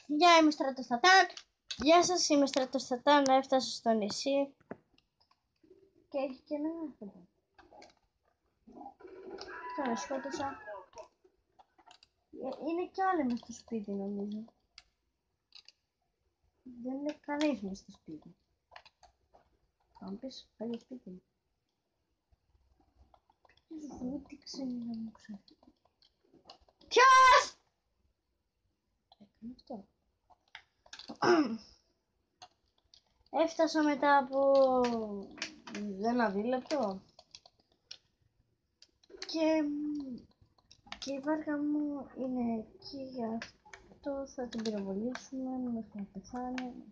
Γεια, είμαι Στρατοστατάν. Γεια σας, είμαι Στρατοστατάν. Έφτασα στο νησί. Και έχει και ένα άνθρωπο. Τώρα σκότωσα. Είναι κι άλλοι μες στο σπίτι, νομίζω. Δεν είναι κανείς μες στο σπίτι. Θα μου πεις, πάλι σπίτι μου. Ποιος βούτυξε να μου ξεφύγει. Ποιος! Έκανε αυτό. Έφτασα μετά από ένα δίλεπτο και η βάρκα μου είναι εκεί, γι' αυτό θα την πυροβολήσουμε μέχρι να πεθάνει.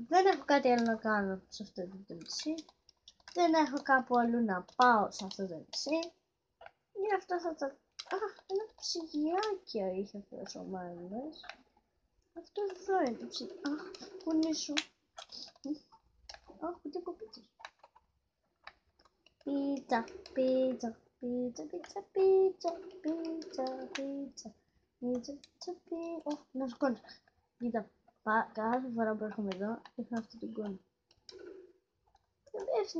Δεν έχω κάτι άλλο να κάνω σε αυτό το νησί. Δεν έχω κάπου αλλού να πάω σε αυτό το νησί. Γι' αυτό θα το... ένα ψυγιάκι είχε αυτός ο μάλλον. Αυτό εδώ είναι το ψυγιάκι. Πού είναι σου. Ούτε κοπίτσες. Πίτσα, πίτσα, πίτσα, πίτσα, πίτσα, πίτσα, πίτσα, πίτσα, πίτσα, πίτσα. Να σου κόντω. Κοίτα, κάθε φορά που έρχομαι εδώ, έχω αυτή την κόντω. Δεν πέφτει.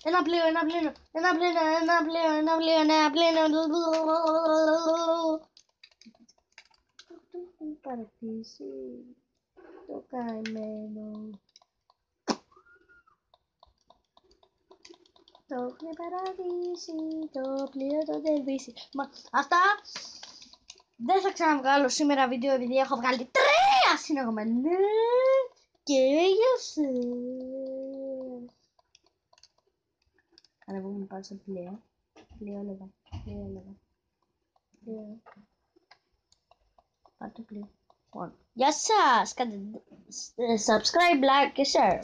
Ένα πλοίο, ένα πλοίο, ένα πλοίο, ένα πλοίο, ένα πλοίο, ένα πλοίο. Το έχουν παρατήσει το καημένο. Το έχουν παρατήσει το πλοίο το τερβίσι. Μα αυτά δεν θα ξαναβγάλω σήμερα βίντεο επειδή έχω βγάλει 3 συνεχόμενα. Και για σας. Ανεβούμε πάνω στο πλοίο. Πλοίο λέγα. Πλοίο λέγα. Πλοίο. Πάρ' το πλοίο. Γεια σας. Κάντε subscribe, like και share.